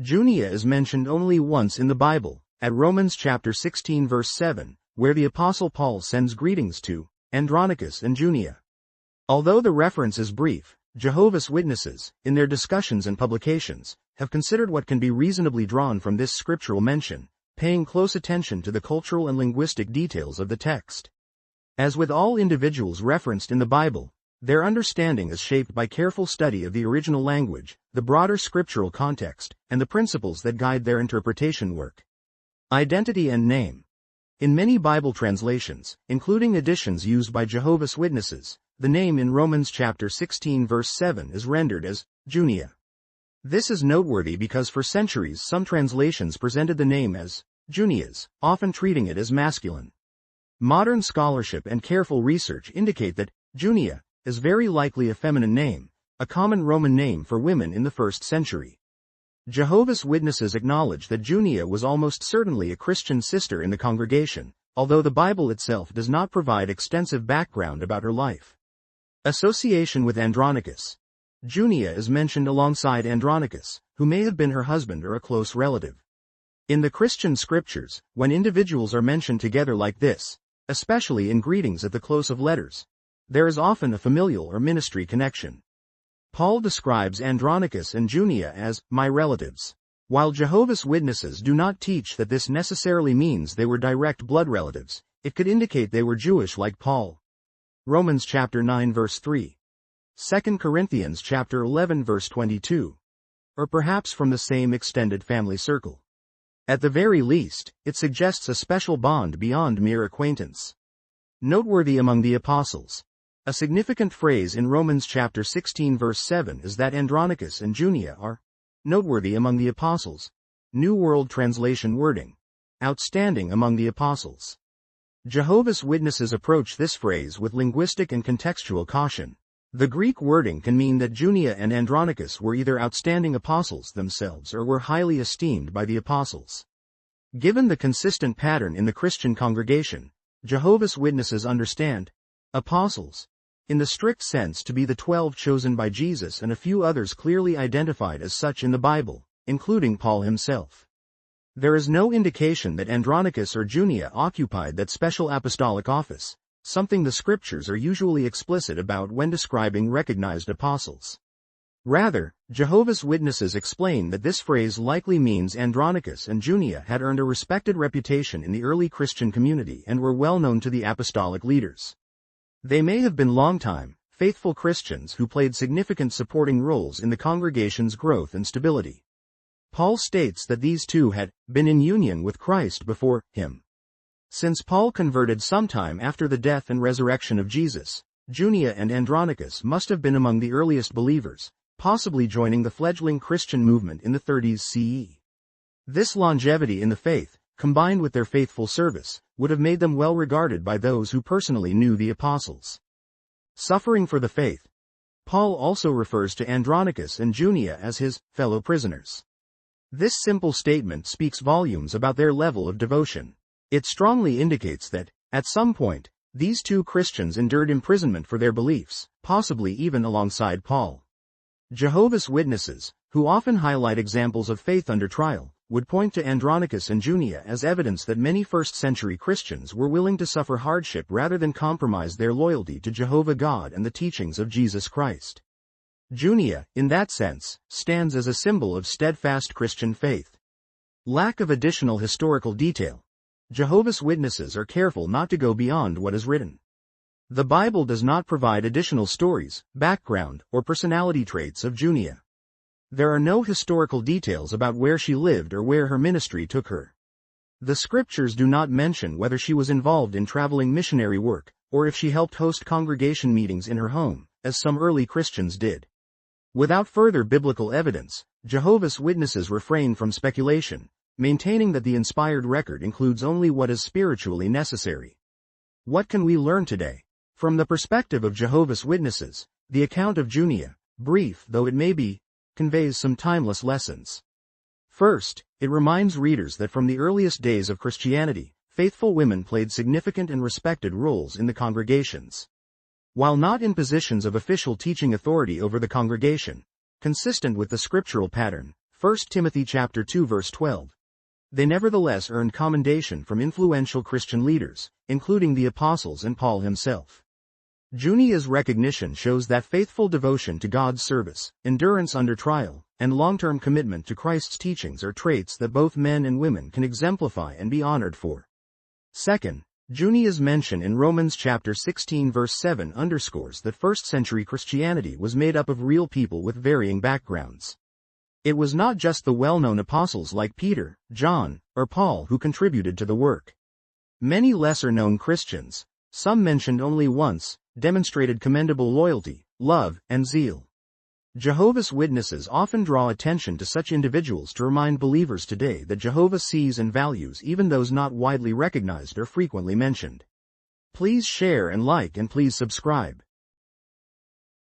Junia is mentioned only once in the Bible, at Romans chapter 16 verse 7, where the Apostle Paul sends greetings to Andronicus and Junia. Although the reference is brief, Jehovah's Witnesses, in their discussions and publications, have considered what can be reasonably drawn from this scriptural mention, paying close attention to the cultural and linguistic details of the text. As with all individuals referenced in the Bible, their understanding is shaped by careful study of the original language, the broader scriptural context, and the principles that guide their interpretation work. Identity and name. In many Bible translations, including editions used by Jehovah's Witnesses, the name in Romans chapter 16 verse 7 is rendered as Junia. This is noteworthy because for centuries some translations presented the name as Junias, often treating it as masculine. Modern scholarship and careful research indicate that Junia is very likely a feminine name, a common Roman name for women in the 1st century. Jehovah's Witnesses acknowledge that Junia was almost certainly a Christian sister in the congregation, although the Bible itself does not provide extensive background about her life. Association with Andronicus. Junia is mentioned alongside Andronicus, who may have been her husband or a close relative. In the Christian scriptures, when individuals are mentioned together like this, especially in greetings at the close of letters, there is often a familial or ministry connection. Paul describes Andronicus and Junia as my relatives. While Jehovah's Witnesses do not teach that this necessarily means they were direct blood relatives, it could indicate they were Jewish like Paul. Romans chapter 9 verse 3. 2 Corinthians chapter 11 verse 22. Or perhaps from the same extended family circle. At the very least, it suggests a special bond beyond mere acquaintance. Noteworthy among the apostles. A significant phrase in Romans chapter 16 verse 7 is that Andronicus and Junia are noteworthy among the apostles. New World Translation wording. Outstanding among the apostles. Jehovah's Witnesses approach this phrase with linguistic and contextual caution. The Greek wording can mean that Junia and Andronicus were either outstanding apostles themselves or were highly esteemed by the apostles. Given the consistent pattern in the Christian congregation, Jehovah's Witnesses understand apostles, in the strict sense, to be the 12 chosen by Jesus and a few others clearly identified as such in the Bible, including Paul himself. There is no indication that Andronicus or Junia occupied that special apostolic office, something the scriptures are usually explicit about when describing recognized apostles. Rather, Jehovah's Witnesses explain that this phrase likely means Andronicus and Junia had earned a respected reputation in the early Christian community and were well known to the apostolic leaders. They may have been long-time, faithful Christians who played significant supporting roles in the congregation's growth and stability. Paul states that these two had been in union with Christ before him. Since Paul converted sometime after the death and resurrection of Jesus, Junia and Andronicus must have been among the earliest believers, possibly joining the fledgling Christian movement in the 30s CE. This longevity in the faith, combined with their faithful service, would have made them well regarded by those who personally knew the apostles. Suffering for the faith. Paul also refers to Andronicus and Junia as his fellow prisoners. This simple statement speaks volumes about their level of devotion. It strongly indicates that, at some point, these two Christians endured imprisonment for their beliefs, possibly even alongside Paul. Jehovah's Witnesses, who often highlight examples of faith under trial, would point to Andronicus and Junia as evidence that many first-century Christians were willing to suffer hardship rather than compromise their loyalty to Jehovah God and the teachings of Jesus Christ. Junia, in that sense, stands as a symbol of steadfast Christian faith. Lack of additional historical detail. Jehovah's Witnesses are careful not to go beyond what is written. The Bible does not provide additional stories, background, or personality traits of Junia. There are no historical details about where she lived or where her ministry took her. The scriptures do not mention whether she was involved in traveling missionary work, or if she helped host congregation meetings in her home, as some early Christians did. Without further biblical evidence, Jehovah's Witnesses refrain from speculation, maintaining that the inspired record includes only what is spiritually necessary. What can we learn today? From the perspective of Jehovah's Witnesses, the account of Junia, brief though it may be, conveys some timeless lessons. First, it reminds readers that from the earliest days of Christianity, faithful women played significant and respected roles in the congregations. While not in positions of official teaching authority over the congregation, consistent with the scriptural pattern, 1 Timothy chapter 2 verse 12. They nevertheless earned commendation from influential Christian leaders, including the apostles and Paul himself. Junia's recognition shows that faithful devotion to God's service, endurance under trial, and long-term commitment to Christ's teachings are traits that both men and women can exemplify and be honored for. Second, Junia's mention in Romans chapter 16 verse 7 underscores that first-century Christianity was made up of real people with varying backgrounds. It was not just the well-known apostles like Peter, John, or Paul who contributed to the work. Many lesser-known Christians, some mentioned only once, demonstrated commendable loyalty, love, and zeal. Jehovah's Witnesses often draw attention to such individuals to remind believers today that Jehovah sees and values even those not widely recognized or frequently mentioned. Please share and like and please subscribe.